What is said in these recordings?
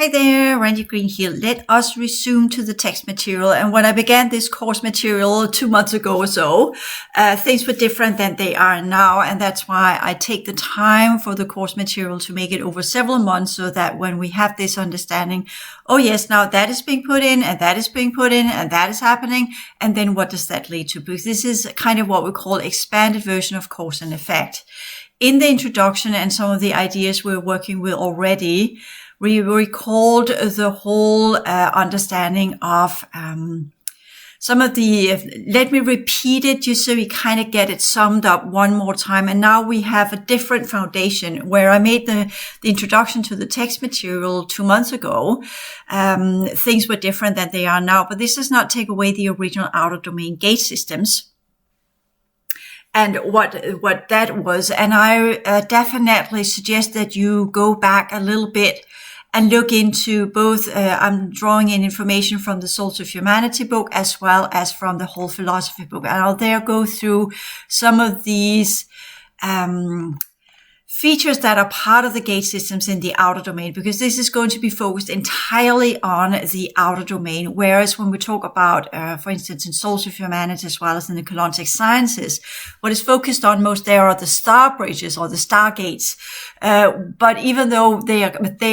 Hi there, Randi Green here. Let us resume to the text material. And when I began this course material 2 months ago or so, things were different than they are now. And that's why I take the time for the course material to make it over several months so that when we have this understanding, oh yes, now that is being put in and that is being put in and that is happening. And then what does that lead to? Because this is kind of what we call expanded version of cause and effect. In the introduction and some of the ideas we're working with already, we recalled the whole understanding of some of the, let me repeat it just so we kind of get it summed up one more time. And now we have a different foundation where I made the introduction to the text material 2 months ago. Things were different than they are now, but this does not take away the original outer domain gate systems. And what that was. And I definitely suggest that you go back a little bit and look into both, I'm drawing in information from the Souls of Humanity book as well as from the HAL Philosophy book. And I'll there go through some of these features that are part of the gate systems in the outer domain, because this is going to be focused entirely on the outer domain. Whereas when we talk about, for instance, in Souls of Humanity as well as in the Colontic Sciences, what is focused on most there are the star bridges or the stargates. But even though they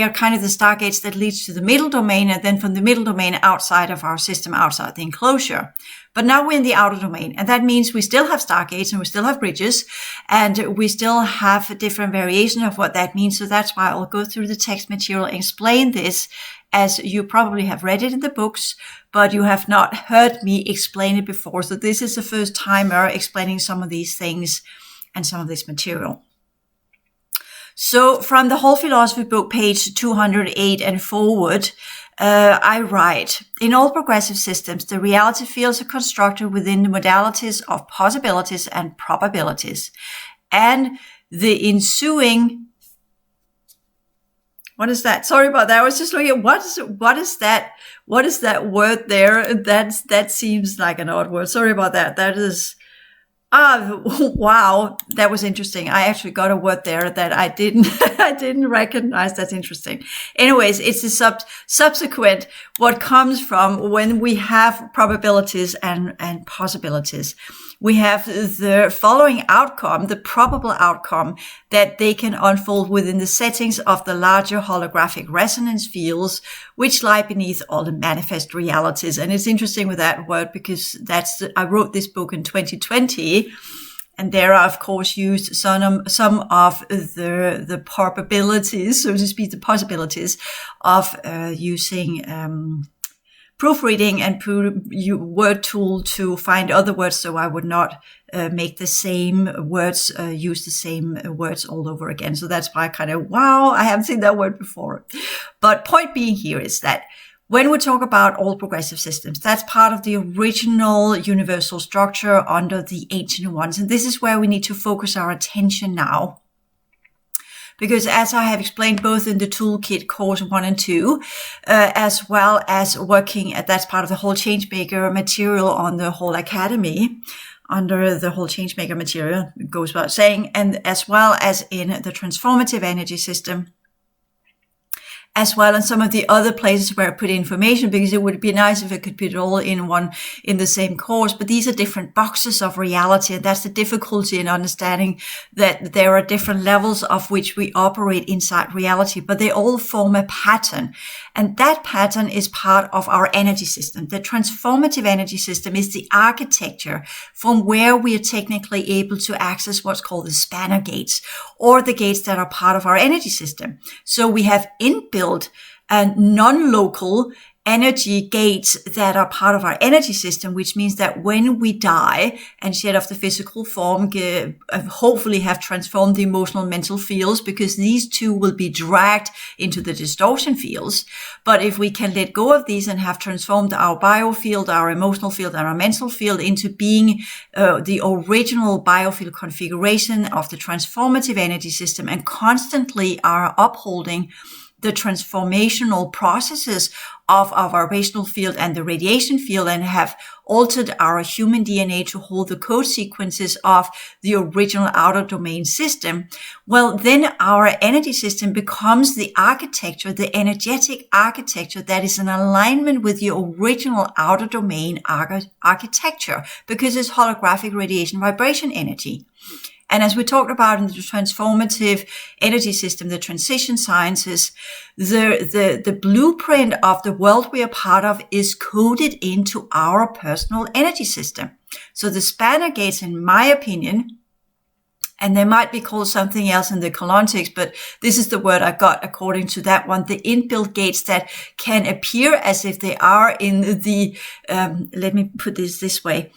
are kind of the stargates that leads to the middle domain, and then from the middle domain outside of our system, outside the enclosure. But now we're in the outer domain, and that means we still have stargates and we still have bridges, and we still have a different variation of what that means. So that's why I'll go through the text material and explain this, as you probably have read it in the books, but you have not heard me explain it before. So this is the first timer explaining some of these things and some of this material. So from the HAL Philosophy book, page 208 and forward, I write, in all progressive systems, the reality fields are constructed within the modalities of possibilities and probabilities. And the ensuing, what is that? Sorry about that. I was just looking at what is that word there? That seems like an odd word. Sorry about that. That is, wow, that was interesting. I actually got a word there that I didn't recognize. That's interesting. Anyways, it's the subsequent, what comes from when we have probabilities and possibilities. We have the following outcome, the probable outcome, that they can unfold within the settings of the larger holographic resonance fields, which lie beneath all the manifest realities. And it's interesting with that word because I wrote this book in 2020. And there are, of course, used some of the probabilities, so to speak, the possibilities of using proofreading and word tool to find other words, so I would not make the same words, use the same words all over again. So that's why I kind of, wow, I haven't seen that word before. But point being here is that when we talk about all progressive systems, that's part of the original universal structure under the ancient ones. And this is where we need to focus our attention now. Because as I have explained both in the toolkit course 1 and 2, as well as working that's part of the whole Changemaker material on the whole Academy, under the whole Changemaker material, it goes without saying, and as well as in the transformative energy system, as well as some of the other places where I put information, because it would be nice if I could put it all in the same course. But these are different boxes of reality. And that's the difficulty in understanding that there are different levels of which we operate inside reality, but they all form a pattern. And that pattern is part of our energy system. The transformative energy system is the architecture from where we are technically able to access what's called the spanner gates, or the gates that are part of our energy system. So we have inbuilt and non-local energy gates that are part of our energy system, which means that when we die and shed off the physical form, hopefully have transformed the emotional and mental fields, because these two will be dragged into the distortion fields. But if we can let go of these and have transformed our biofield, our emotional field, and our mental field into being the original biofield configuration of the transformative energy system, and constantly are upholding the transformational processes of our vibrational field and the radiation field and have altered our human DNA to hold the code sequences of the original outer domain system, well, then our energy system becomes the architecture, the energetic architecture that is in alignment with the original outer domain architecture, because it's holographic radiation vibration energy. And as we talked about in the transformative energy system, the transition sciences, the blueprint of the world we are part of is coded into our personal energy system. So the spanner gates, in my opinion, and they might be called something else in the Colontics, but this is the word I got according to that one, the inbuilt gates that can appear as if they are in the, let me put this way.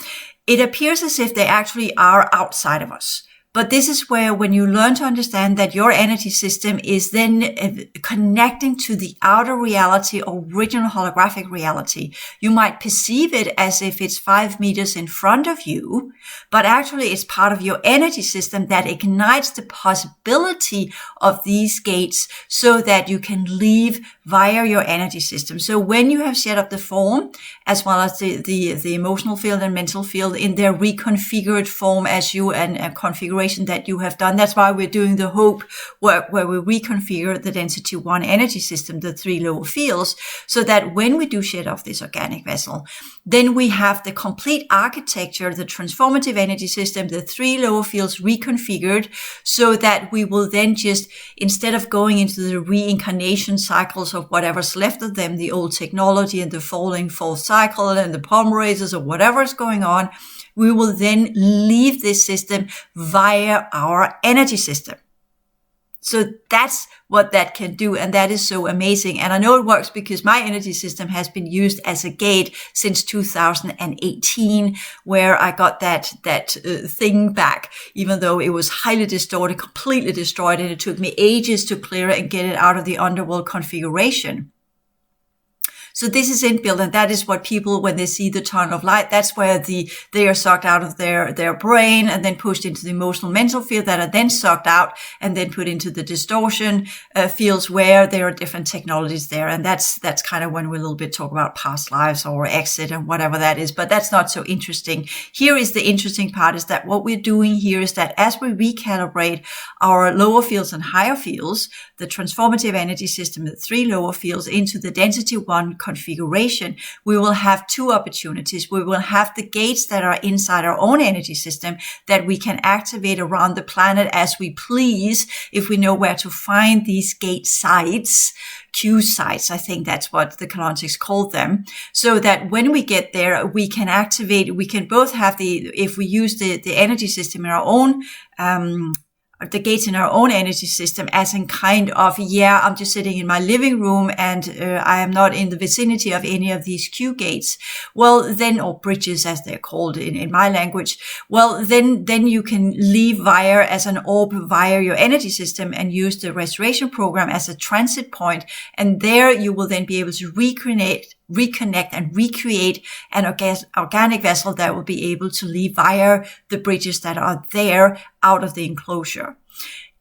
It appears as if they actually are outside of us. But this is where, when you learn to understand that your energy system is then connecting to the outer reality, original holographic reality, you might perceive it as if it's 5 meters in front of you, but actually it's part of your energy system that ignites the possibility of these gates so that you can leave via your energy system. So when you have set up the form, as well as the emotional field and mental field in their reconfigured form as you and a configuration that you have done. That's why we're doing the hope work, where we reconfigure the density 1 energy system, the 3 lower fields, so that when we do shed off this organic vessel, then we have the complete architecture, the transformative energy system, the 3 lower fields reconfigured, so that we will then just, instead of going into the reincarnation cycles of whatever's left of them, the old technology and the falling fourth cycle and the polymerizers or whatever is going on, we will then leave this system via our energy system. So that's what that can do. And that is so amazing. And I know it works because my energy system has been used as a gate since 2018, where I got that thing back, even though it was highly distorted, completely destroyed. And it took me ages to clear it and get it out of the underworld configuration. So this is inbuilt, and that is what people, when they see the tunnel of light, that's where they are sucked out of their brain and then pushed into the emotional mental field, that are then sucked out and then put into the distortion fields, where there are different technologies there. And that's kind of when we a little bit talk about past lives or exit and whatever that is, but that's not so interesting. Here is the interesting part, is that what we're doing here is that as we recalibrate our lower fields and higher fields, the transformative energy system, the 3 lower fields, into the density 1 configuration, we will have 2 opportunities. We will have the gates that are inside our own energy system that we can activate around the planet as we please, if we know where to find these gate sites, Q sites, I think that's what the Colontics called them, so that when we get there, we can activate, we can both have if we use the energy system in our own, the gates in our own energy system as in kind of, I'm just sitting in my living room and I am not in the vicinity of any of these Q gates. Well, then, or bridges as they're called in my language. Well, then you can leave via as an orb via your energy system and use the restoration program as a transit point. And there you will then be able to reconnect and recreate an organic vessel that will be able to leave via the bridges that are there out of the enclosure.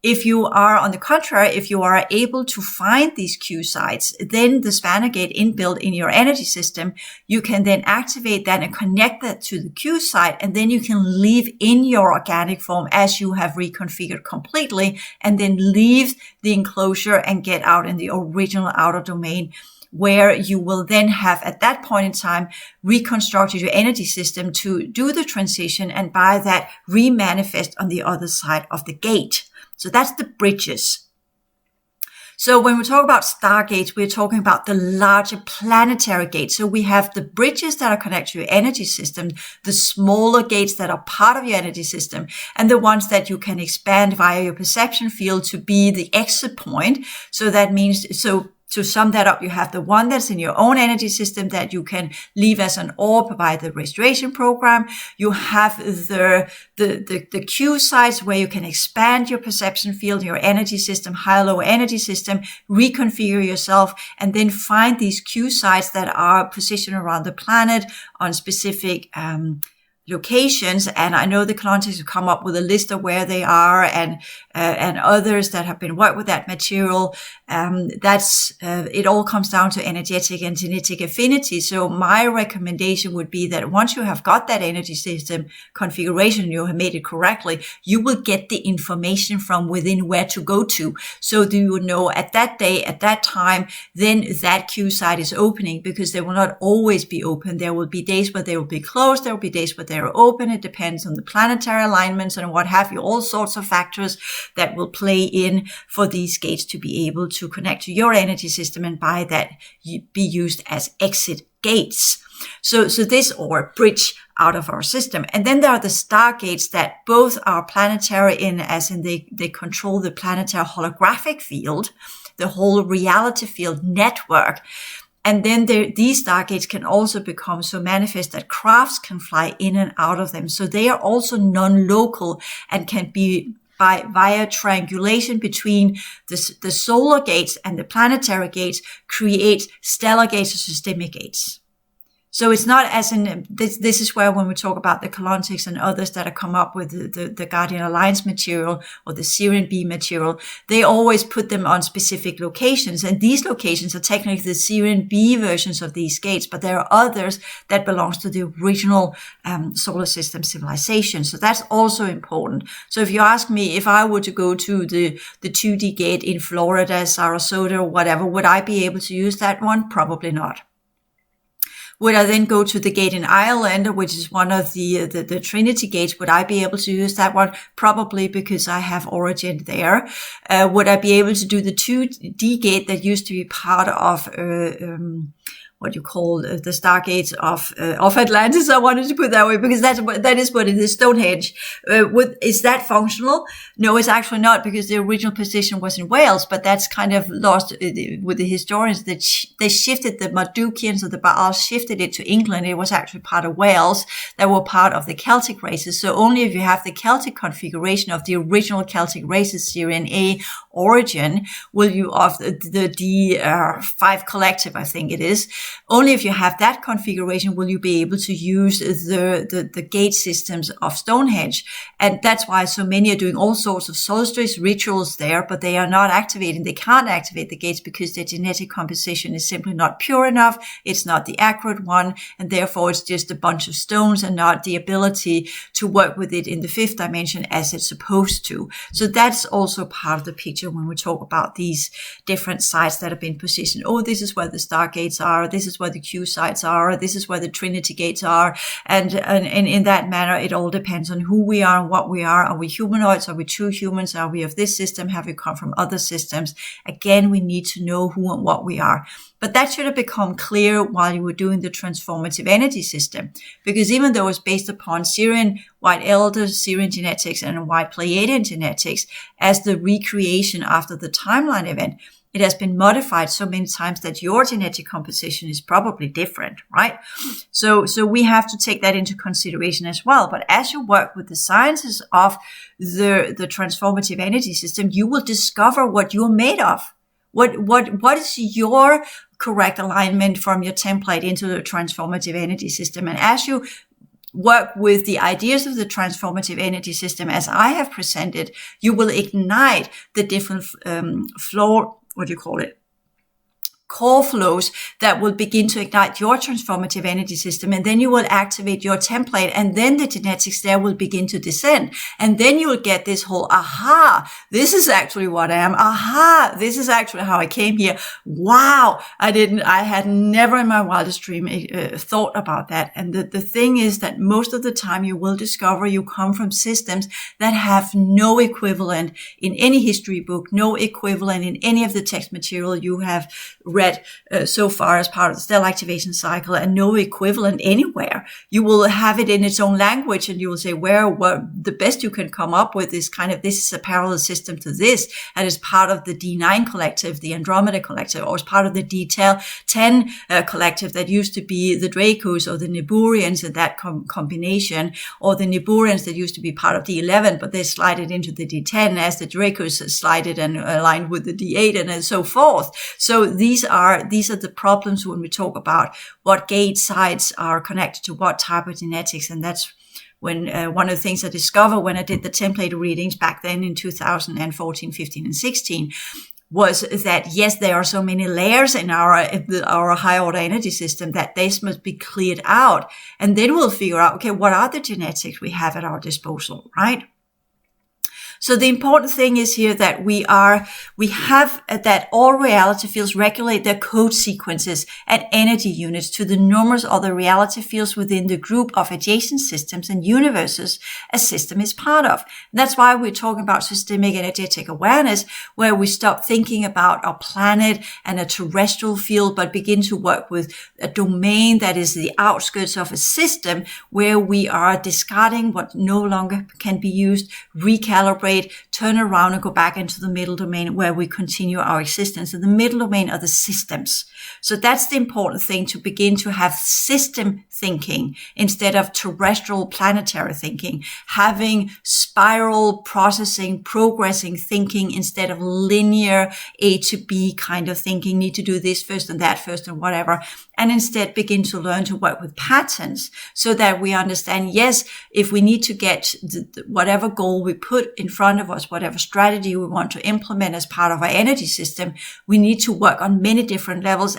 If you are, on the contrary, if you are able to find these Q sites, then the spanner gate inbuilt in your energy system, you can then activate that and connect that to the Q site, and then you can leave in your organic form as you have reconfigured completely, and then leave the enclosure and get out in the original outer domain, where you will then have, at that point in time, reconstructed your energy system to do the transition, and by that remanifest on the other side of the gate. So that's the bridges. So when we talk about stargates, we're talking about the larger planetary gates. So we have the bridges that are connected to your energy system, the smaller gates that are part of your energy system, and the ones that you can expand via your perception field to be the exit point. So that means, to sum that up, you have the one that's in your own energy system that you can leave as an orb by the restoration program. You have the Q sites where you can expand your perception field, your energy system, higher lower energy system, reconfigure yourself, and then find these Q sites that are positioned around the planet on specific locations. And I know the Colontics have come up with a list of where they are, and others that have been worked with that material. it all comes down to energetic and genetic affinity. So my recommendation would be that once you have got that energy system configuration, you have made it correctly, you will get the information from within where to go to. So do you know at that day, at that time, then that Q site is opening, because they will not always be open. There will be days where they will be closed. There will be days where they're open. It depends on the planetary alignments and what have you, all sorts of factors that will play in for these gates to be able to connect to your energy system, and by that be used as exit gates. So this, or bridge out of our system. And then there are the star gates that both are planetary as in they control the planetary holographic field, the whole reality field network. And then these stargates can also become so manifest that crafts can fly in and out of them. So they are also non-local and can be via triangulation between the solar gates and the planetary gates, create stellar gates or systemic gates. So it's not as in, this is where when we talk about the Colontics and others that have come up with the Guardian Alliance material or the Sirian B material, they always put them on specific locations. And these locations are technically the Sirian B versions of these gates, but there are others that belongs to the original solar system civilization. So that's also important. So if you ask me, if I were to go to the 2D gate in Florida, Sarasota, or whatever, would I be able to use that one? Probably not. Would I then go to the gate in Ireland, which is one of the Trinity gates? Would I be able to use that one? Probably, because I have origin there. Would I be able to do the 2D gate that used to be part of what you call the stargates of Atlantis? I wanted to put it that way, because that is what it is, Stonehenge. Is that functional? No, it's actually not, because the original position was in Wales, but that's kind of lost with the historians. That they shifted the Mardukians or the Baals, shifted it to England. It was actually part of Wales that were part of the Celtic races. So only if you have the Celtic configuration of the original Celtic races, Syrian A origin, will you, of the D5 collective, I think it is, only if you have that configuration will you be able to use the gate systems of Stonehenge. And that's why so many are doing all sorts of solstice rituals there, but they are not activating. They can't activate the gates because their genetic composition is simply not pure enough. It's not the accurate one. And therefore it's just a bunch of stones and not the ability to work with it in the fifth dimension as it's supposed to. So that's also part of the picture when we talk about these different sites that have been positioned. Oh, this is where the stargates are. This is where the Q sites are. This is where the Trinity gates are. And in that manner, it all depends on who we are and what we are. Are we humanoids? Are we true humans? Are we of this system? Have we come from other systems? Again, we need to know who and what we are. But that should have become clear while you were doing the transformative energy system. Because even though it's based upon Syrian White Elder, Syrian genetics, and White Pleiadian genetics as the recreation after the timeline event, it has been modified so many times that your genetic composition is probably different, right? So we have to take that into consideration as well. But as you work with the sciences of the transformative energy system, you will discover what you're made of. What is your correct alignment from your template into the transformative energy system? And as you work with the ideas of the transformative energy system, as I have presented, you will ignite the different core flows that will begin to ignite your transformative energy system. And then you will activate your template, and then the genetics there will begin to descend. And then you will get this whole, aha, this is actually what I am. Aha, this is actually how I came here. Wow. I had never in my wildest dream thought about that. And the thing is that most of the time you will discover you come from systems that have no equivalent in any history book, no equivalent in any of the text material you have read so far as part of the stellar activation cycle, and no equivalent anywhere. You will have it in its own language, and you will say, what the best you can come up with is kind of, this is a parallel system to this, and is part of the D9 collective, the Andromeda collective, or is part of the D10 collective that used to be the Dracos or the Niburians in that combination, or the Niburians that used to be part of D11, but they slided into the D10 as the Dracos slided and aligned with the D8 and so forth. So these are the problems when we talk about what gate sites are connected to what type of genetics. And that's when one of the things I discovered when I did the template readings back then in 2014, 15, and 16, was that, yes, there are so many layers in our high order energy system that this must be cleared out. And then we'll figure out, okay, what are the genetics we have at our disposal, right? So the important thing is here that we have that all reality fields regulate their code sequences and energy units to the numbers of the reality fields within the group of adjacent systems and universes a system is part of. And that's why we're talking about systemic energetic awareness, where we stop thinking about our planet and a terrestrial field, but begin to work with a domain that is the outskirts of a system, where we are discarding what no longer can be used, recalibrate, turn around and go back into the middle domain where we continue our existence. And the middle domain are the systems. So that's the important thing, to begin to have system thinking instead of terrestrial planetary thinking, having spiral processing, progressing thinking instead of linear A to B kind of thinking, need to do this first and that first and whatever. And instead begin to learn to work with patterns so that we understand, yes, if we need to get whatever goal we put in front of us, whatever strategy we want to implement as part of our energy system, we need to work on many different levels.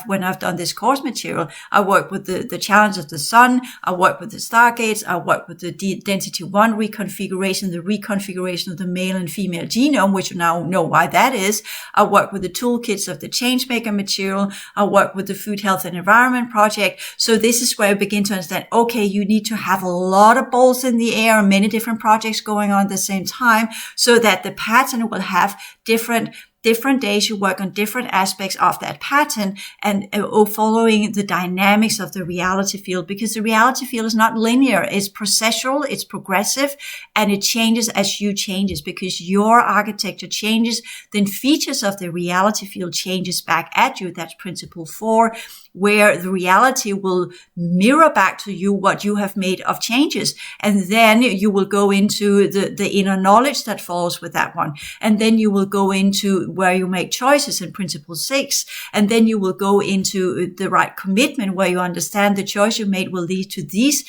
When I've done this course material, I work with the challenge of the sun, I work with the stargates, I work with the density 1 reconfiguration, the reconfiguration of the male and female genome, which you now know why that is. I work with the toolkits of the changemaker material. I work with the food, health and environment project. So this is where I begin to understand, okay, you need to have a lot of balls in the air and many different projects going on at the same time, so that the pattern will have different days. You work on different aspects of that pattern and following the dynamics of the reality field, because the reality field is not linear. It's processual, it's progressive, and it changes as you changes, because your architecture changes, then features of the reality field changes back at you. That's principle 4, where the reality will mirror back to you what you have made of changes. And then you will go into the inner knowledge that follows with that one. And then you will go into where you make choices in principle 6. And then you will go into the right commitment, where you understand the choice you made will lead to these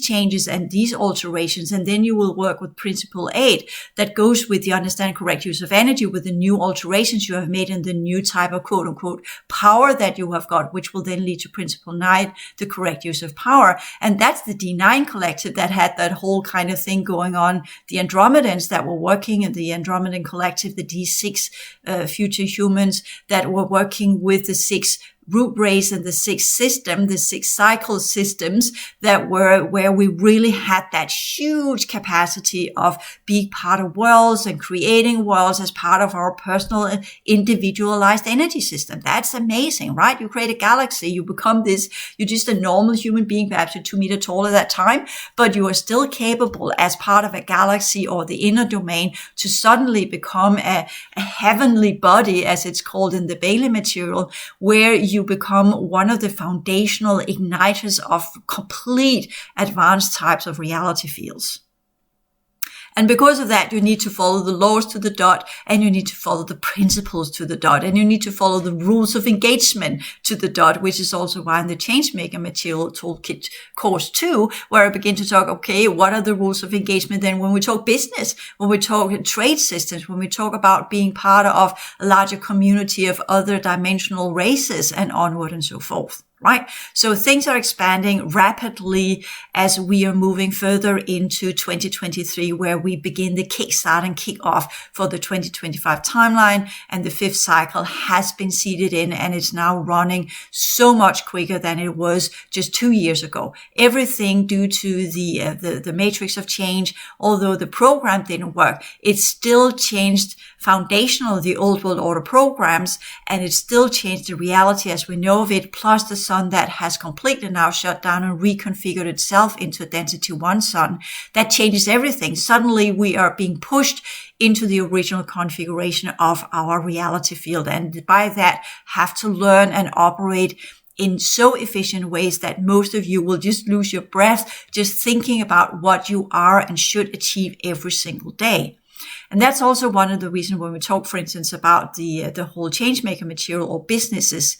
changes and these alterations. And then you will work with principle 8 that goes with the understand correct use of energy, with the new alterations you have made and the new type of quote unquote power that you have got, which will then lead to principle 9, the correct use of power. And that's the D9 collective that had that whole kind of thing going on. The Andromedans that were working in the Andromedan collective, the D6 future humans that were working with the 6 root race and the 6 system, the 6 cycle systems that were where we really had that huge capacity of being part of worlds and creating worlds as part of our personal individualized energy system. That's amazing, right? You create a galaxy, you become this, you're just a normal human being, perhaps you're 2 meters tall at that time, but you are still capable as part of a galaxy or the inner domain to suddenly become a heavenly body, as it's called in the Bailey material, where you become one of the foundational igniters of complete advanced types of reality fields. And because of that, you need to follow the laws to the dot, and you need to follow the principles to the dot, and you need to follow the rules of engagement to the dot, which is also why in the Changemaker Material Toolkit Course 2, where I begin to talk, okay, what are the rules of engagement then when we talk business, when we talk trade systems, when we talk about being part of a larger community of other dimensional races and onward and so forth. Right? So things are expanding rapidly as we are moving further into 2023, where we begin the kickstart and kick off for the 2025 timeline. And the 5th cycle has been seeded in, and it's now running so much quicker than it was just 2 years ago. Everything due to the matrix of change, although the program didn't work, it still changed foundational the old world order programs, and it still changed the reality as we know of it, plus the sun that has completely now shut down and reconfigured itself into a density 1 sun. That changes everything. Suddenly we are being pushed into the original configuration of our reality field, and by that have to learn and operate in so efficient ways that most of you will just lose your breath just thinking about what you are and should achieve every single day. And that's also one of the reasons when we talk, for instance, about the whole changemaker material or businesses.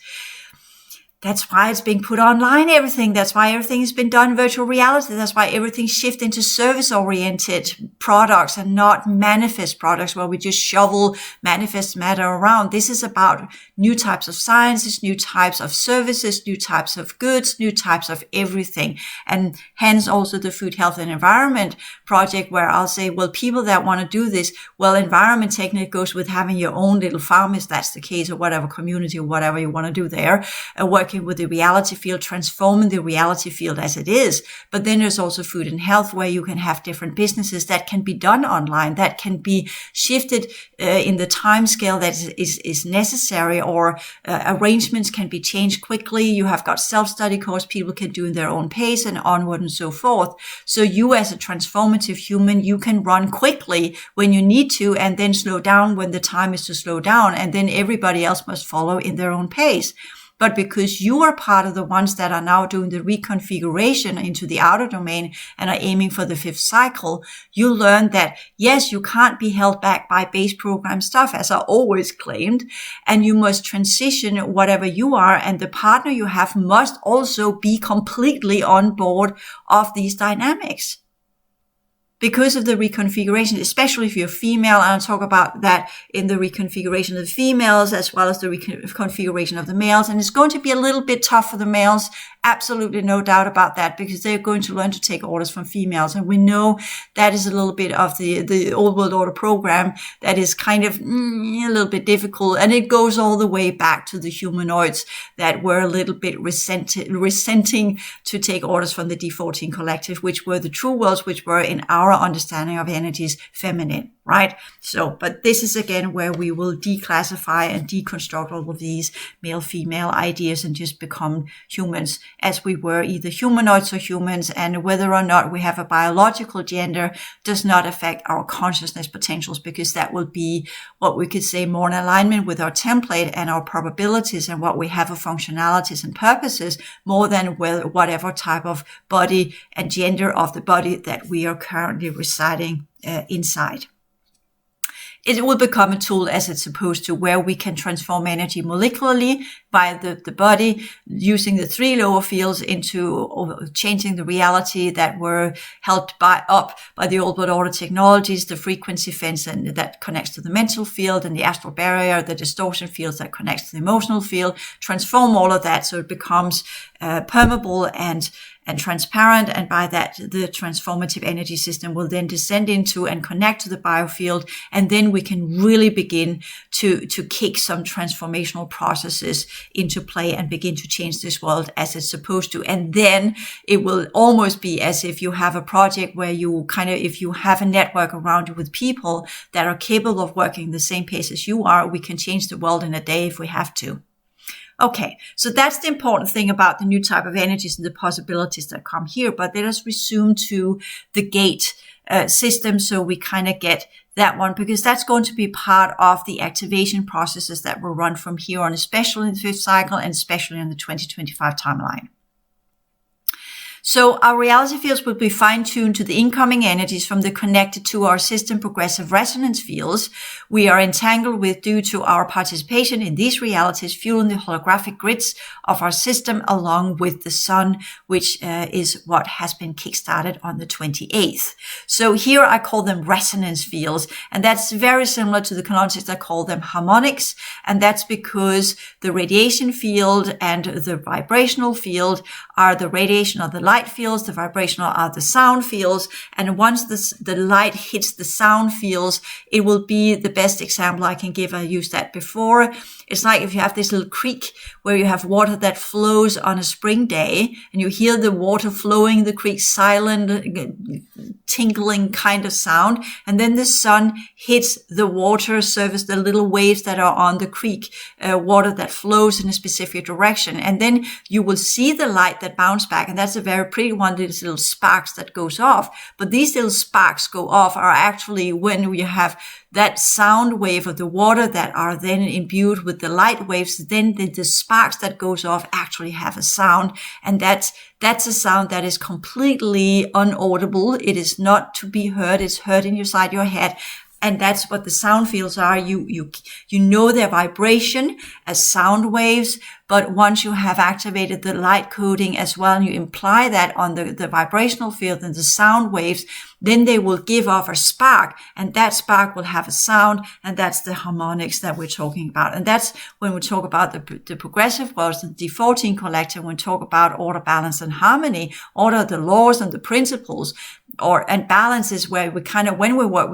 That's why it's being put online, everything. That's why everything has been done virtual reality. That's why everything shifts into service-oriented products and not manifest products where we just shovel manifest matter around. This is about new types of sciences, new types of services, new types of goods, new types of everything. And hence also the Food, Health and Environment project, where I'll say, well, people that want to do this, well, environment technically goes with having your own little farm, if that's the case, or whatever community or whatever you want to do there, working with the reality field, transforming the reality field as it is. But then there's also food and health, where you can have different businesses that can be done online, that can be shifted in the time scale that is necessary, or arrangements can be changed quickly. You have got self-study course people can do in their own pace, and onward and so forth. So you as a transformative human, you can run quickly when you need to, and then slow down when the time is to slow down, and then everybody else must follow in their own pace. But because you are part of the ones that are now doing the reconfiguration into the outer domain and are aiming for the 5th cycle, you learn that, yes, you can't be held back by base program stuff, as I always claimed, and you must transition whatever you are, and the partner you have must also be completely on board of these dynamics. Because of the reconfiguration, especially if you're female, and I'll talk about that in the reconfiguration of the females as well as the reconfiguration of the males. And it's going to be a little bit tough for the males. Absolutely no doubt about that, because they're going to learn to take orders from females. And we know that is a little bit of the old world order program that is kind of a little bit difficult. And it goes all the way back to the humanoids that were a little bit resenting to take orders from the D14 collective, which were the true worlds, which were in our understanding of energies feminine, right? So, but this is again where we will declassify and deconstruct all of these male-female ideas and just become humans as we were, either humanoids or humans, and whether or not we have a biological gender does not affect our consciousness potentials, because that will be what we could say more in alignment with our template and our probabilities and what we have of functionalities and purposes, more than whatever type of body and gender of the body that we are currently residing inside. It will become a tool, as it's supposed to, where we can transform energy molecularly by the body, using the 3 lower fields into changing the reality that were held up by the old world order technologies, the frequency fence and that connects to the mental field, and the astral barrier, the distortion fields that connects to the emotional field. Transform all of that so it becomes permeable and transparent, and by that the transformative energy system will then descend into and connect to the biofield, and then we can really begin to kick some transformational processes into play and begin to change this world as it's supposed to. And then it will almost be as if you have a project where you if you have a network around you with people that are capable of working the same pace as you are, we can change the world in a day if we have to. Okay, so that's the important thing about the new type of energies and the possibilities that come here. But let us resume to the gate system so we kind of get that one, because that's going to be part of the activation processes that will run from here on, especially in the 5th cycle and especially in the 2025 timeline. So our reality fields will be fine-tuned to the incoming energies from the connected to our system progressive resonance fields we are entangled with due to our participation in these realities, fueling the holographic grids of our system along with the sun, which is what has been kickstarted on the 28th. So here I call them resonance fields, and that's very similar to the concepts that call them harmonics, and that's because the radiation field and the vibrational field are the radiation of the light fields, the vibrational are the sound fields, and once the light hits the sound fields, it will be the best example I can give. I used that before. It's like if you have this little creek where you have water that flows on a spring day, and you hear the water flowing, the creek, silent, tinkling kind of sound, and then the sun hits the water surface, the little waves that are on the creek, water that flows in a specific direction, and then you will see the light that bounce back, and that's a very pretty one, these little sparks that goes off. But these little sparks go off are actually when you have that sound wave of the water that are then imbued with the light waves, then the sparks that goes off actually have a sound, and that's a sound that is completely unaudible. It is not to be heard. It's heard inside your head. And that's what the sound fields are. You know their vibration as sound waves, but once you have activated the light coding as well, and you imply that on the vibrational field and the sound waves, then they will give off a spark, and that spark will have a sound, and that's the harmonics that we're talking about. And that's when we talk about the progressive worlds, the D14 collective, when we talk about order, balance, and harmony, order, the laws and the principles, and balance is where we kind of, when we work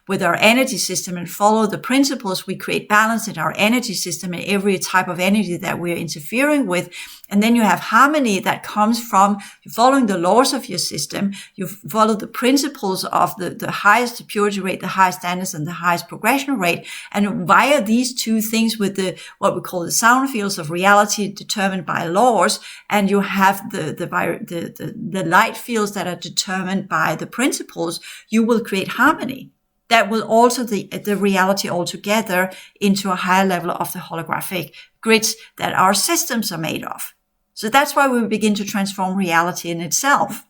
with our energy system and follow the principles, we create balance in our energy system and every type of energy that we're interfering with. And then you have harmony that comes from following the laws of your system. You follow the principles of the highest purity rate, the highest standards, and the highest progression rate. And via these two things with what we call the sound fields of reality determined by laws, and you have the light fields that are determined by the principles, you will create harmony that will alter the reality altogether into a higher level of the holographic grids that our systems are made of. So that's why we begin to transform reality in itself.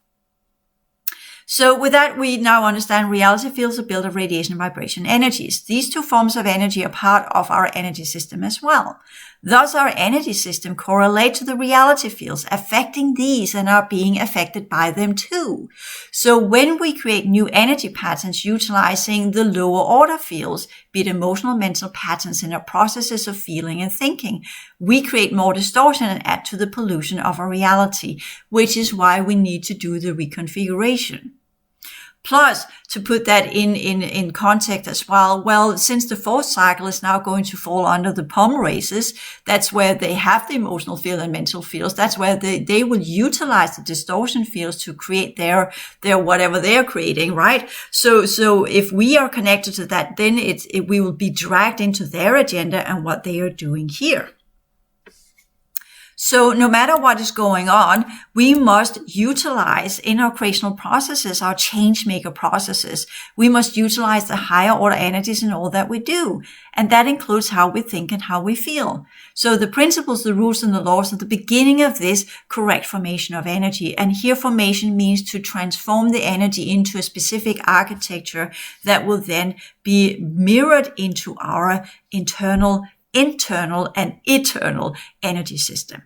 So with that, we now understand reality fields are built of radiation and vibration energies. These two forms of energy are part of our energy system as well. Thus, our energy system correlates to the reality fields, affecting these and are being affected by them too. So when we create new energy patterns utilizing the lower order fields, be it emotional, mental patterns in our processes of feeling and thinking, we create more distortion and add to the pollution of our reality, which is why we need to do the reconfiguration. Plus, to put that in context as well, since the fourth cycle is now going to fall under the POM races, that's where they have the emotional field and mental fields. That's where they will utilize the distortion fields to create their whatever they're creating, right? So if we are connected to that, then we will be dragged into their agenda and what they are doing here. So no matter what is going on, we must utilize in our creational processes, our change maker processes. We must utilize the higher order energies in all that we do. And that includes how we think and how we feel. So the principles, the rules, and the laws are the beginning of this correct formation of energy. And here formation means to transform the energy into a specific architecture that will then be mirrored into our internal, and eternal energy system.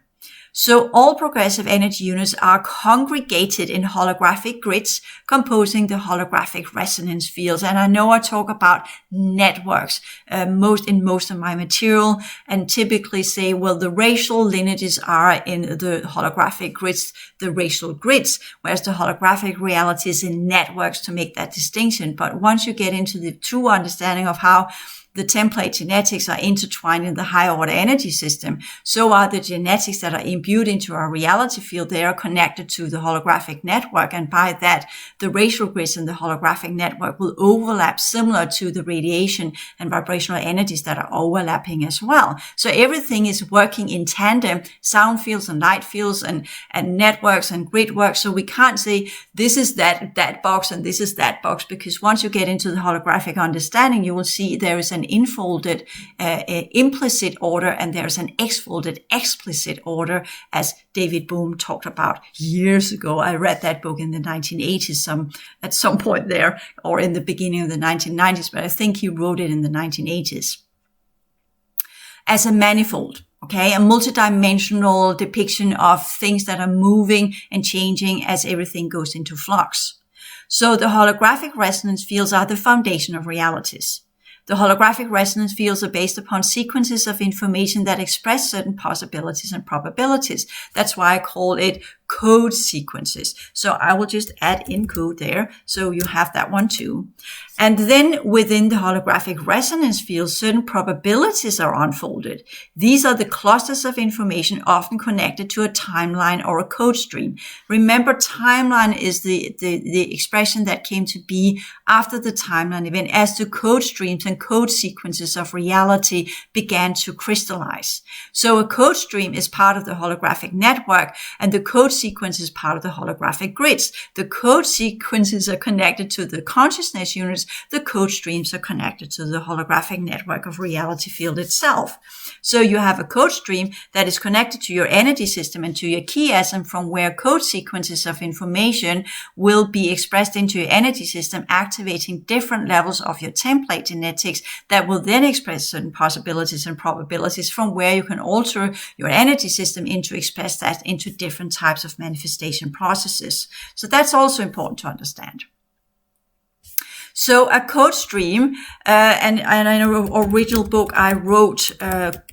So all progressive energy units are congregated in holographic grids composing the holographic resonance fields. And I know I talk about networks in most of my material, and typically say, well, the racial lineages are in the holographic grids, the racial grids, whereas the holographic reality is in networks to make that distinction. But once you get into the true understanding of how the template genetics are intertwined in the higher order energy system, so are the genetics that are imbued into our reality field. They are connected to the holographic network, and by that, the racial grids in the holographic network will overlap similar to the radiation and vibrational energies that are overlapping as well. So everything is working in tandem, sound fields and light fields and networks and grid work. So we can't say this is that box and this is that box, because once you get into the holographic understanding, you will see there is an infolded implicit order and there's an exfolded explicit order, as David Bohm talked about years ago. I read that book in the 1980s, at some point there, or in the beginning of the 1990s, but I think he wrote it in the 1980s. As a manifold, okay, a multidimensional depiction of things that are moving and changing as everything goes into flux. So the holographic resonance fields are the foundation of realities. The holographic resonance fields are based upon sequences of information that express certain possibilities and probabilities. That's why I call it code sequences. So I will just add in code there, so you have that one too. And then within the holographic resonance field, certain probabilities are unfolded. These are the clusters of information often connected to a timeline or a code stream. Remember, timeline is the expression that came to be after the timeline event, as the code streams and code sequences of reality began to crystallize. So a code stream is part of the holographic network, and the code sequence is part of the holographic grids. The code sequences are connected to the consciousness units. The code streams are connected to the holographic network of reality field itself. So you have a code stream that is connected to your energy system and to your chiasm, from where code sequences of information will be expressed into your energy system, activating different levels of your template genetics that will then express certain possibilities and probabilities, from where you can alter your energy system into express that into different types of manifestation processes. So that's also important to understand. So a code stream, and in an original book I wrote,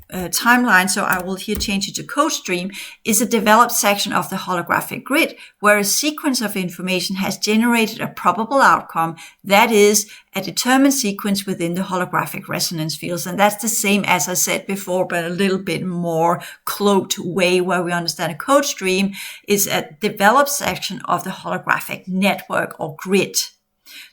timeline, so I will here change it to code stream, is a developed section of the holographic grid where a sequence of information has generated a probable outcome, that is a determined sequence within the holographic resonance fields. And that's the same as I said before, but a little bit more cloaked way, where we understand a code stream is a developed section of the holographic network or grid.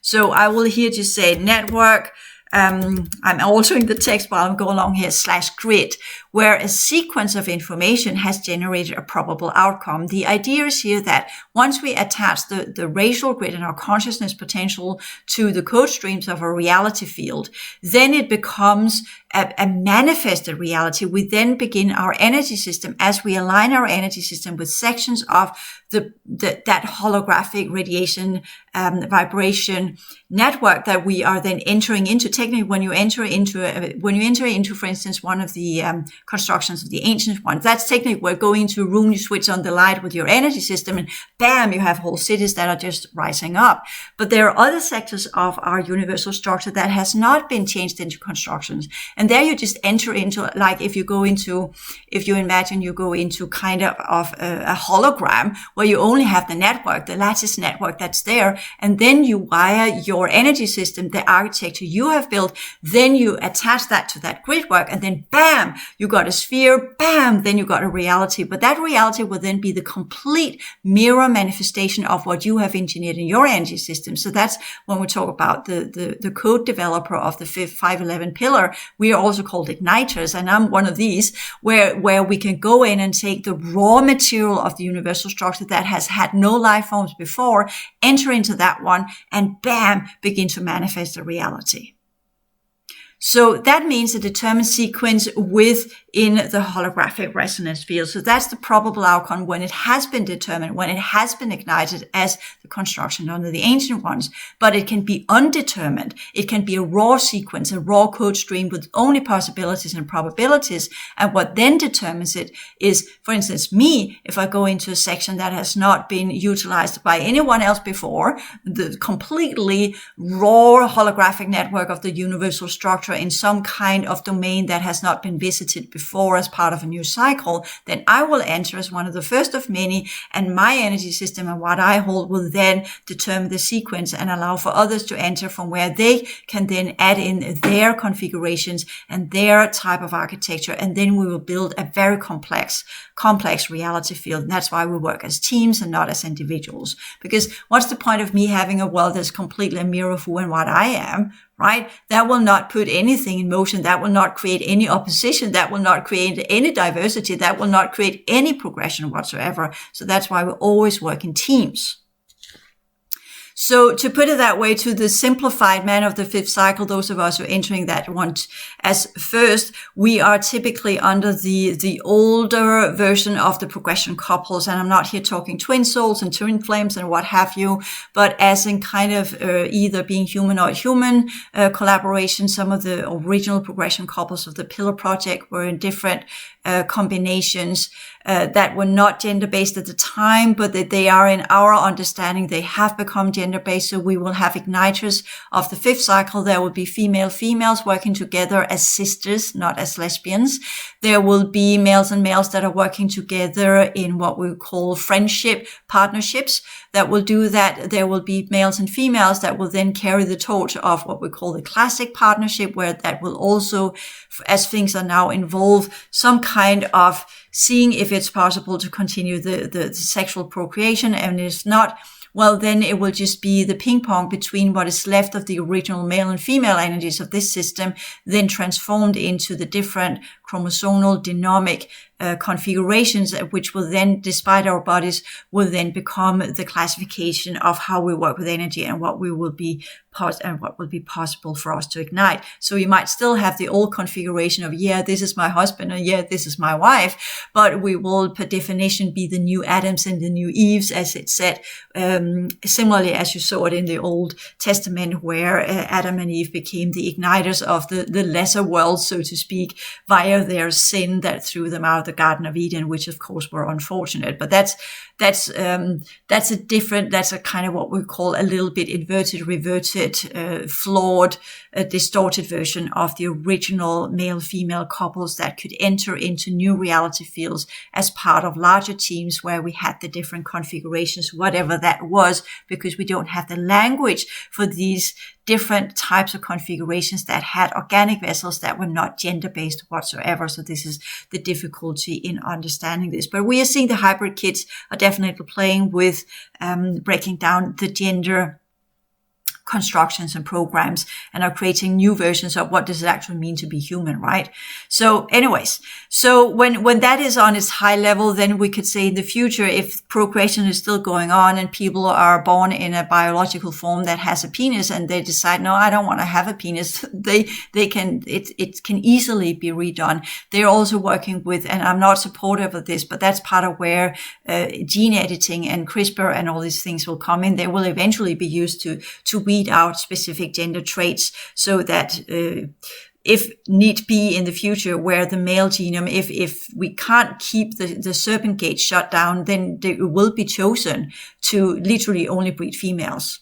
So I will here just say network. I'm altering the text while I'm going along here, /grid, where a sequence of information has generated a probable outcome. The idea is here that once we attach the racial grid and our consciousness potential to the code streams of a reality field, then it becomes a manifested reality. We then begin our energy system as we align our energy system with sections of that holographic radiation vibration network that we are then entering into. Technically, when you enter into, for instance, one of the constructions of the ancient ones, that's technically where going into a room, you switch on the light with your energy system, and bam, you have whole cities that are just rising up. But there are other sectors of our universal structure that has not been changed into constructions, and there you just enter into, like if you imagine you go into kind of a hologram where you only have the network, the lattice network that's there, and then you wire your energy system, the architecture you have built, then you attach that to that grid work, and then bam, you got a sphere, bam, then you got a reality. But that reality will then be the complete mirror manifestation of what you have engineered in your energy system. So that's when we talk about the code developer of the 511 pillar. We are also called igniters, and I'm one of these, where we can go in and take the raw material of the universal structure that has had no life forms before, enter into that one, and bam, begin to manifest a reality. So that means a determined sequence within the holographic resonance field. So that's the probable outcome when it has been determined, when it has been ignited as the construction under the ancient ones. But it can be undetermined. It can be a raw sequence, a raw code stream with only possibilities and probabilities. And what then determines it is, for instance, me, if I go into a section that has not been utilized by anyone else before, the completely raw holographic network of the universal structure in some kind of domain that has not been visited before as part of a new cycle, then I will enter as one of the first of many, and my energy system and what I hold will then determine the sequence and allow for others to enter from where they can then add in their configurations and their type of architecture, and then we will build a very complex reality field. And that's why we work as teams and not as individuals. Because what's the point of me having a world that's completely a mirror of who and what I am, right? That will not put anything in motion. That will not create any opposition. That will not create any diversity. That will not create any progression whatsoever. So that's why we always work in teams. So to put it that way, to the simplified man of the fifth cycle, those of us who are entering that one as first, we are typically under the older version of the progression couples. And I'm not here talking twin souls and twin flames and what have you, but as in kind of either being human or human collaboration. Some of the original progression couples of the Pillar Project were in different combinations that were not gender-based at the time, but that they are, in our understanding, they have become gender-based. So we will have igniters of the fifth cycle. There will be females working together as sisters, not as lesbians. There will be males and males that are working together in what we call friendship partnerships that will do that. There will be males and females that will then carry the torch of what we call the classic partnership, where that will also, as things are now, involve some kind of seeing if it's possible to continue the sexual procreation. And if not, well, then it will just be the ping pong between what is left of the original male and female energies of this system, then transformed into the different chromosomal genomic configurations, which will then, despite our bodies, will then become the classification of how we work with energy and what will be possible for us to ignite. So you might still have the old configuration of, yeah, this is my husband, or yeah, this is my wife, but we will, per definition, be the new Adams and the new Eves, as it said, similarly as you saw it in the Old Testament, where Adam and Eve became the igniters of the lesser world, so to speak, via their sin that threw them out of the Garden of Eden, which of course were unfortunate. But that's a kind of what we call a little bit inverted, reverted, flawed, distorted version of the original male-female couples that could enter into new reality fields as part of larger teams where we had the different configurations, whatever that was, because we don't have the language for these different types of configurations that had organic vessels that were not gender-based whatsoever. So this is the difficulty in understanding this. But we are seeing the hybrid kids are definitely playing with breaking down the gender constructions and programs and are creating new versions of what does it actually mean to be human, right? So anyways, so when that is on its high level, then we could say in the future, if procreation is still going on and people are born in a biological form that has a penis and they decide, no, I don't want to have a penis, it can easily be redone. They're also working with, and I'm not supportive of this, but that's part of where gene editing and CRISPR and all these things will come in. They will eventually be used to weed out specific gender traits, so that if need be in the future, where the male genome, if we can't keep the serpent gate shut down, then it will be chosen to literally only breed females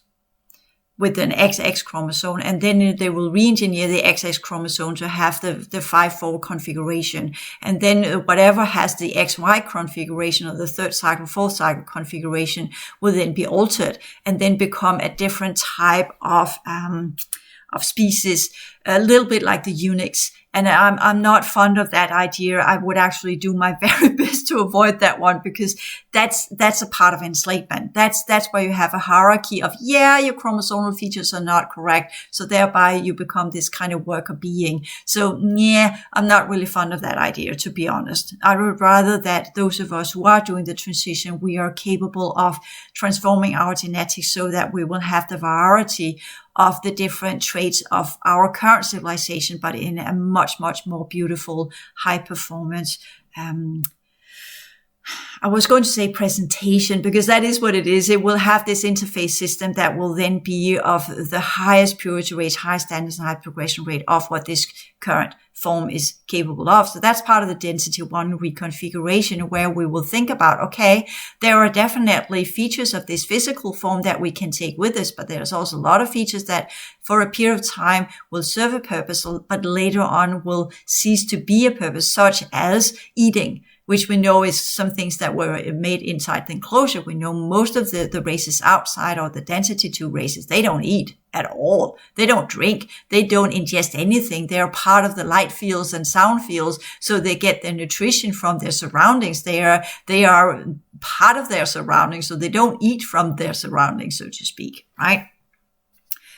with an XX chromosome, and then they will re-engineer the XX chromosome to have the 5-4 configuration, and then whatever has the XY configuration or the third cycle, fourth cycle configuration will then be altered and then become a different type of species, a little bit like the eunuchs. And I'm not fond of that idea. I would actually do my very best to avoid that one, because that's a part of enslavement. That's where you have a hierarchy of, yeah, your chromosomal features are not correct, so thereby you become this kind of worker being. So yeah, I'm not really fond of that idea, to be honest. I would rather that those of us who are doing the transition, we are capable of transforming our genetics so that we will have the variety of the different traits of our current civilization, but in a much, much more beautiful, high performance, I was going to say presentation, because that is what it is. It will have this interface system that will then be of the highest purity rate, high standards, and high progression rate of what this current form is capable of. So that's part of the density 1 reconfiguration, where we will think about, okay, there are definitely features of this physical form that we can take with us, but there's also a lot of features that for a period of time will serve a purpose, but later on will cease to be a purpose, such as eating, which we know is some things that were made inside the enclosure. We know most of the races outside, or the density 2 races, they don't eat at all. They don't drink. They don't ingest anything. They are part of the light fields and sound fields, so they get their nutrition from their surroundings. They are part of their surroundings, so they don't eat from their surroundings, so to speak, right?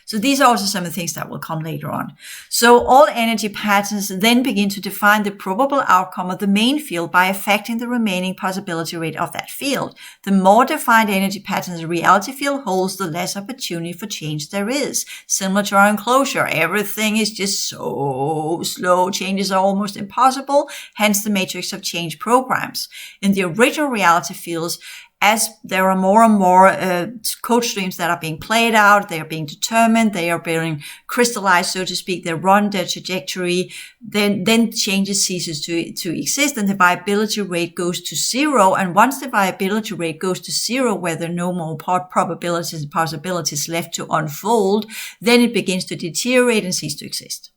So these are also some of the things that will come later on. So all energy patterns then begin to define the probable outcome of the main field by affecting the remaining possibility rate of that field. The more defined energy patterns the reality field holds, the less opportunity for change there is. Similar to our enclosure, everything is just so slow. Changes are almost impossible, hence the matrix of change programs. In the original reality fields, as there are more and more code streams that are being played out, they are being determined, they are being crystallized, so to speak, they run their trajectory, then changes ceases to exist, and the viability rate goes to 0. And once the viability rate goes to 0, where there are no more probabilities and possibilities left to unfold, then it begins to deteriorate and cease to exist.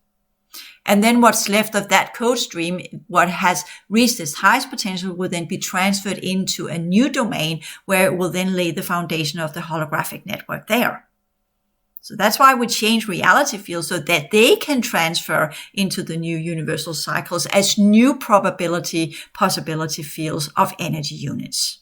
And then what's left of that code stream, what has reached its highest potential, will then be transferred into a new domain, where it will then lay the foundation of the holographic network there. So that's why we change reality fields, so that they can transfer into the new universal cycles as new probability possibility fields of energy units.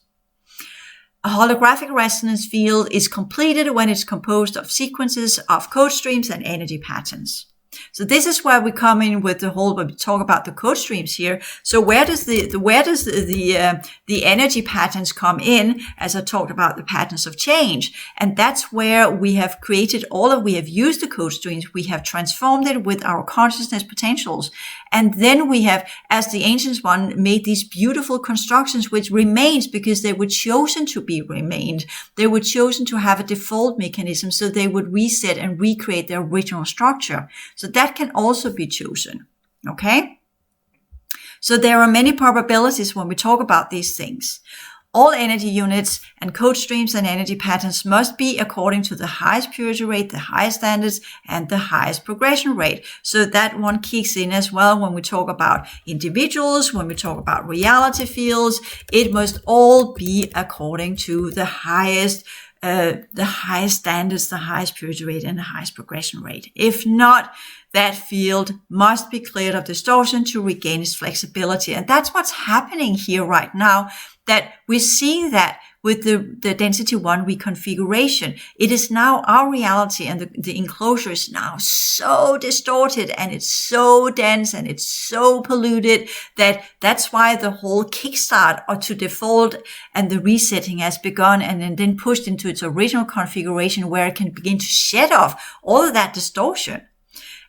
A holographic resonance field is completed when it's composed of sequences of code streams and energy patterns. So this is where we come in with the whole, when we talk about the code streams here. So where does the energy patterns come in, as I talked about the patterns of change? And that's where we have created we have used the code streams, we have transformed it with our consciousness potentials. And then we have, as the ancients one, made these beautiful constructions which remains because they were chosen to be remained. They were chosen to have a default mechanism so they would reset and recreate their original structure. So that can also be chosen. Okay? So there are many probabilities when we talk about these things. All energy units and code streams and energy patterns must be according to the highest purity rate, the highest standards, and the highest progression rate. So that one kicks in as well when we talk about individuals, when we talk about reality fields. It must all be according to the highest standards, the highest purity rate, and the highest progression rate. If not, that field must be cleared of distortion to regain its flexibility. And that's what's happening here right now, that we're seeing that with the density 1 reconfiguration. It is now our reality, and the enclosure is now so distorted, and it's so dense, and it's so polluted that's why the whole kickstart or to default and the resetting has begun, and then pushed into its original configuration where it can begin to shed off all of that distortion.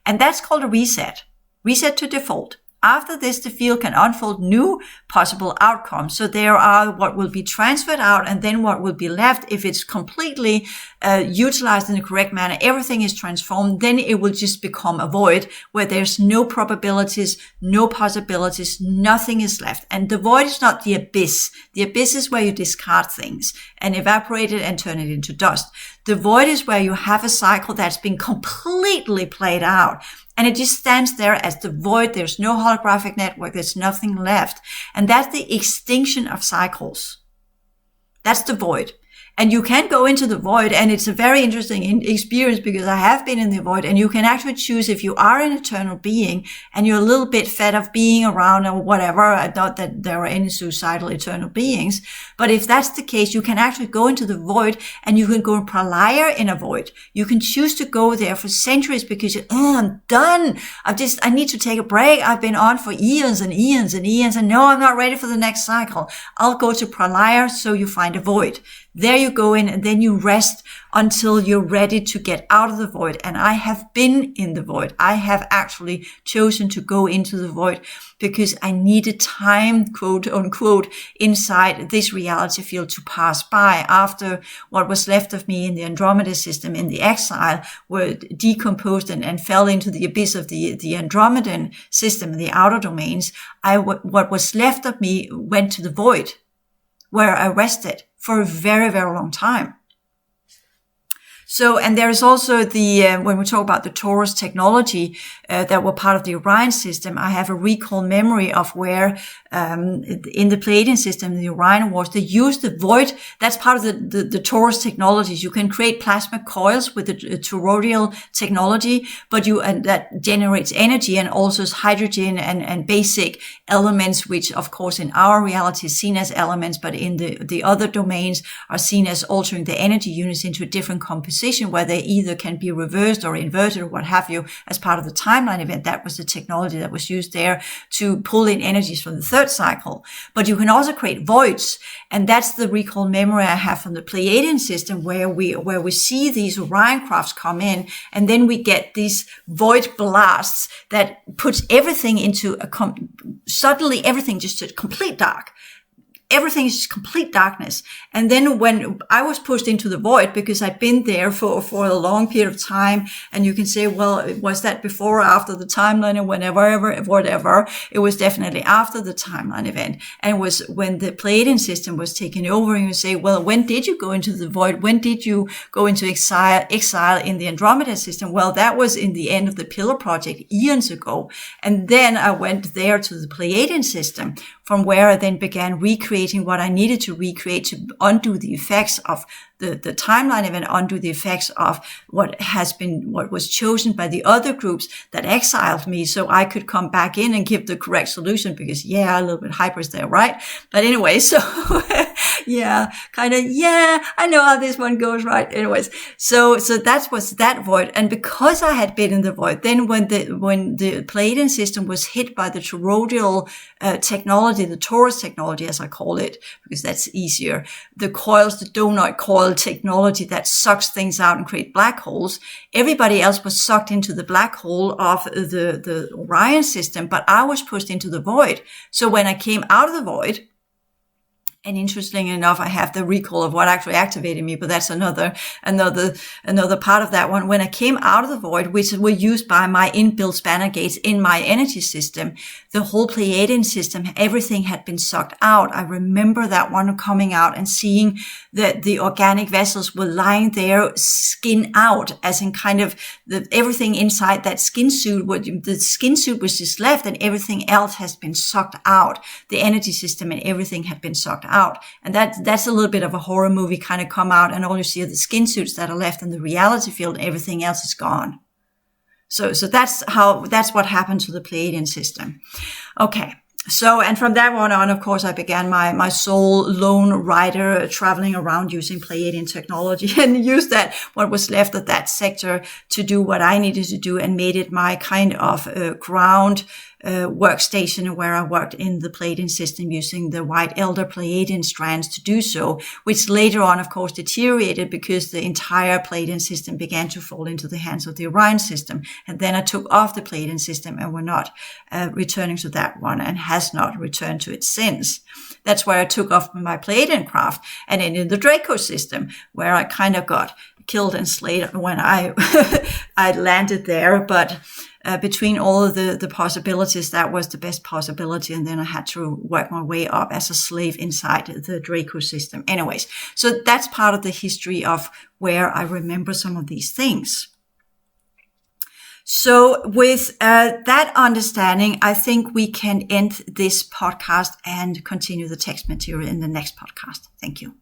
And that's called a reset to default. After this, the field can unfold new possible outcomes. So there are what will be transferred out, and then what will be left. If it's completely utilized in the correct manner, everything is transformed, then it will just become a void where there's no probabilities, no possibilities, nothing is left. And the void is not the abyss. The abyss is where you discard things and evaporate it and turn it into dust. The void is where you have a cycle that's been completely played out. And it just stands there as the void. There's no holographic network. There's nothing left. And that's the extinction of cycles. That's the void. And you can go into the void, and it's a very interesting experience because I have been in the void, and you can actually choose if you are an eternal being and you're a little bit fed of being around or whatever. Not that there are any suicidal eternal beings, but if that's the case, you can actually go into the void, and you can go pralaya in a void. You can choose to go there for centuries because I'm done. I need to take a break. I've been on for eons and eons and eons, and no, I'm not ready for the next cycle. I'll go to pralaya, so you find a void. There you go in, and then you rest until you're ready to get out of the void. And I have been in the void. I have actually chosen to go into the void because I needed time, quote unquote, inside this reality field to pass by after what was left of me in the Andromeda system in the exile were decomposed and fell into the abyss of the Andromedan system in the outer domains. What was left of me went to the void, where I rested for a very, very long time. So, and there is also when we talk about the Taurus technology that were part of the Orion system, I have a recall memory of where in the Pleiadian system, the Orion Wars, they used the void. That's part of the Taurus technologies. You can create plasma coils with the toroidal technology, but that generates energy and also hydrogen and basic elements, which of course in our reality is seen as elements, but in the other domains are seen as altering the energy units into a different composition where they either can be reversed or inverted or what have you as part of the timeline event. That was the technology that was used there to pull in energies from the third cycle. But you can also create voids, and that's the recall memory I have from the Pleiadian system where we see these Orion crafts come in, and then we get these void blasts that puts everything into suddenly everything just to complete dark. Everything is just complete darkness. And then when I was pushed into the void, because I'd been there for a long period of time, and you can say, well, was that before or after the timeline or whatever. It was definitely after the timeline event. And it was when the Pleiadian system was taken over, and you say, well, when did you go into the void? When did you go into exile in the Andromeda system? Well, that was in the end of the Pillar Project eons ago. And then I went there to the Pleiadian system, from where I then began recreating what I needed to recreate to undo the effects of the timeline event, undo the effects of what was chosen by the other groups that exiled me, so I could come back in and give the correct solution because, a little bit hyper there, right? But anyway, so Yeah, kind of, yeah, I know how this one goes, right? Anyways, so that was that void. And because I had been in the void, then when the Pleiadian system was hit by the toroidal technology, the torus technology, as I call it, because that's easier, the coils, the donut coil technology that sucks things out and create black holes, everybody else was sucked into the black hole of the Orion system, but I was pushed into the void. So when I came out of the void, and interestingly enough, I have the recall of what actually activated me, but that's another part of that one. When I came out of the void, which were used by my inbuilt spanner gates in my energy system, the whole Pleiadian system, everything had been sucked out. I remember that one coming out and seeing that the organic vessels were lying there, skin out, as in kind of everything inside that skin suit. The skin suit was just left, and everything else has been sucked out. The energy system and everything had been sucked out. And that's a little bit of a horror movie kind of come out, and all you see are the skin suits that are left in the reality field, and everything else is gone. So that's what happened to the Pleiadian system. Okay. So, and from that one on, of course, I began my sole lone rider traveling around using Pleiadian technology, and used that, what was left of that sector, to do what I needed to do, and made it my kind of ground workstation, where I worked in the Pleiadian system using the white elder Pleiadian strands to do so, which later on, of course, deteriorated because the entire Pleiadian system began to fall into the hands of the Orion system. And then I took off the Pleiadian system, and we're not returning to that one, and has not returned to it since. That's where I took off my Pleiadian craft, and in the Draco system, where I kind of got killed and slayed when I landed there. But between all of the possibilities, that was the best possibility. And then I had to work my way up as a slave inside the Draco system. Anyways, so that's part of the history of where I remember some of these things. So with that understanding, I think we can end this podcast and continue the text material in the next podcast. Thank you.